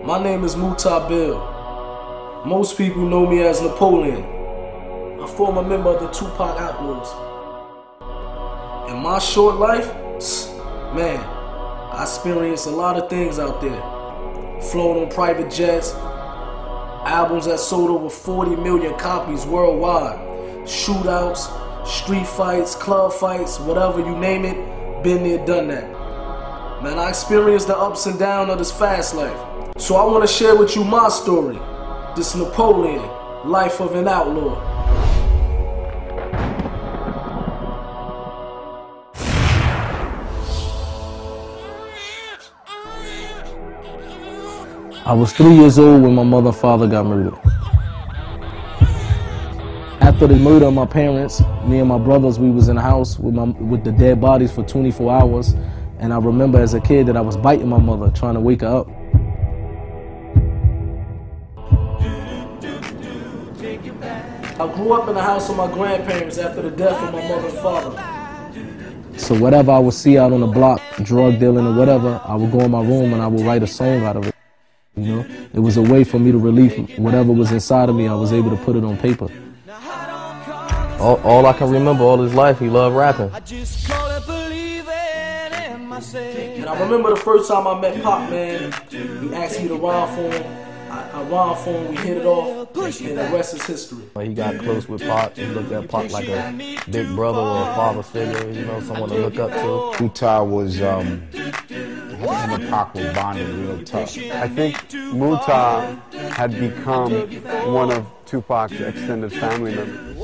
My name is Bill. Most people know me as Napoleon, a former member of the Tupac Outlaws. In my short life, man, I experienced a lot of things out there. Flown on private jets, albums that sold over 40 million copies worldwide, shootouts, street fights, club fights, whatever you name it, been there, done that. Man, I experienced the ups and downs of this fast life. So I want to share with you my story, this Napoleon, life of an outlaw. I was 3 years old when my mother and father got murdered. After the murder of my parents, me and my brothers, we was in the house with the dead bodies for 24 hours. And I remember as a kid that I was biting my mother, trying to wake her up. I grew up in the house with my grandparents after the death of my mother and father. So whatever I would see out on the block, drug dealing or whatever, I would go in my room and I would write a song out of it. You know, it was a way for me to relieve whatever was inside of me. I was able to put it on paper. All I can remember all his life, he loved rapping. And I remember the first time I met Pop, man, he asked me to rhyme for him. I rhymed for him, we hit it off, and the rest is history. He got close with Pop. He looked at Pop like a big brother or a father figure, you know, someone to look up to. Muta was, him and Pac were bonded real tough. I think Muta had become one of Tupac's extended family members.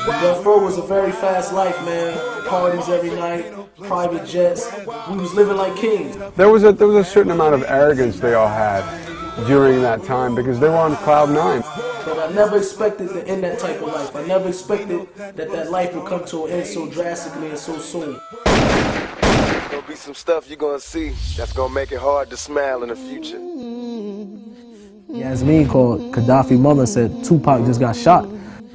Death Row was a very fast life, man. Parties every night, private jets. We was living like kings. There was a certain amount of arrogance they all had during that time because they were on cloud nine. But I never expected to end that type of life. I never expected that life would come to an end so drastically and so soon. There's gonna be some stuff you're gonna see that's gonna make it hard to smile in the future. Yasmin called Gaddafi's mother and said Tupac just got shot.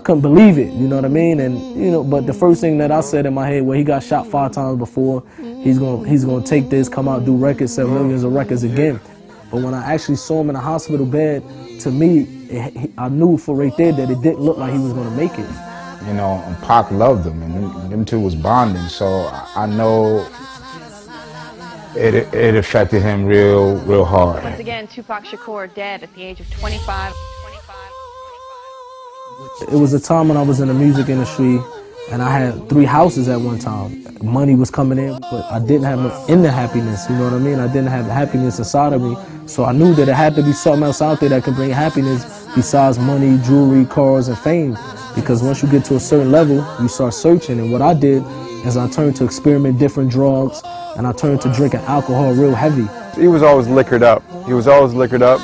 Couldn't believe it, you know what I mean? And you know, but the first thing that I said in my head, well, he got shot 5 times before. He's gonna take this, come out, do records, sell millions of records again. But when I actually saw him in a hospital bed, to me, I knew for right there that it didn't look like he was gonna make it. You know, and Pac loved him, and them two was bonding. So I know it affected him real hard. Once again, Tupac Shakur dead at the age of 25. It was a time when I was in the music industry and I had 3 houses at one time. Money was coming in, but I didn't have no inner happiness, you know what I mean? I didn't have happiness inside of me. So I knew that it had to be something else out there that could bring happiness besides money, jewelry, cars, and fame. Because once you get to a certain level, you start searching. And what I did is I turned to experiment different drugs, and I turned to drinking alcohol real heavy. He was always liquored up. He was always liquored up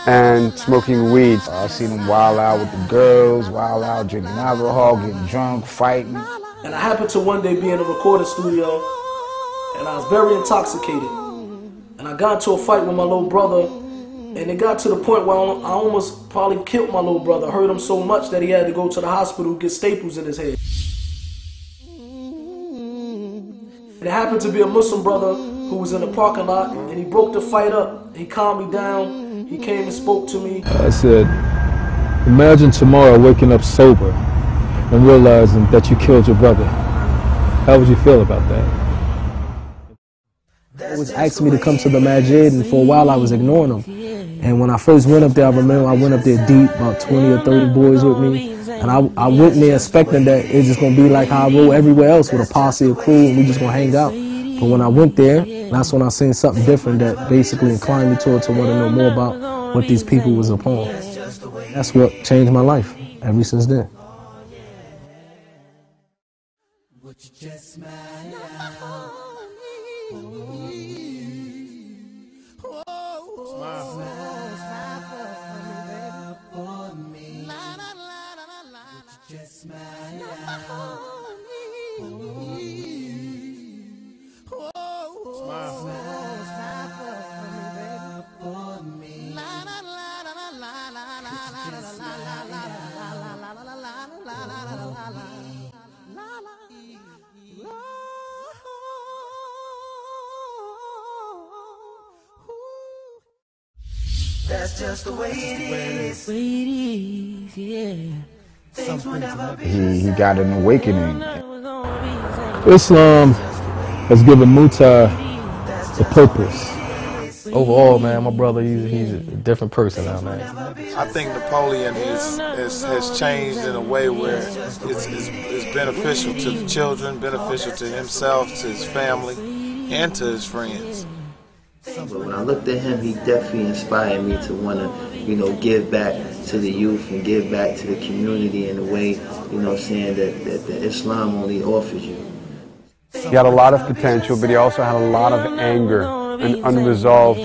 and smoking weed. I seen him wild out with the girls, wild out drinking alcohol, getting drunk, fighting. And I happened to one day be in a recording studio, and I was very intoxicated. And I got into a fight with my little brother, and it got to the point where I almost probably killed my little brother. I hurt him so much that he had to go to the hospital to get staples in his head. And it happened to be a Muslim brother who was in the parking lot, and he broke the fight up. He calmed me down. He came and spoke to me. I said, imagine tomorrow waking up sober and realizing that you killed your brother. How would you feel about that? They always asked me to come to the masjid, and for a while I was ignoring them. And when I first went up there, I remember I went up there deep, about 20 or 30 boys with me. And I went there expecting that it's just going to be like how I roll everywhere else with a posse, a crew, and we just going to hang out. But when I went there, that's when I seen something different that basically inclined me to want to know more about what these people was upon. That's what changed my life ever since then. That's just the way it is. He got an awakening. Islam has given Muta a purpose. Overall, man, my brother, he's a different person now, man. I think Napoleon has changed in a way where it's beneficial to the children, beneficial to himself, to his family, and to his friends. But when I looked at him, he definitely inspired me to want to, give back to the youth and give back to the community in a way, saying that Islam only offers you. He had a lot of potential, but he also had a lot of anger and unresolved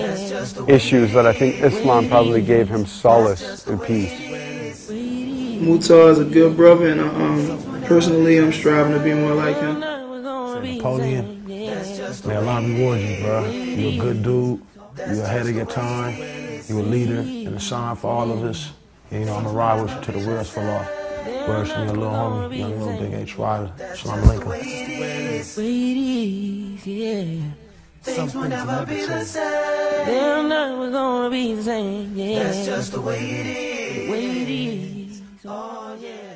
issues that I think Islam probably gave him solace and peace. Muta is a good brother, and personally, I'm striving to be more like him. Napoleon, may Allah reward you, bro. You're a good dude. You're ahead of your time. You're a leader and a sign for all of us. And, I'm going to ride with you to the wheels fall off. Words from your little homie, young little Big H Riley. Assalamu alaikum. Things will never be the same. They're never gonna be the same. Yeah. That's just the way it is. Oh yeah.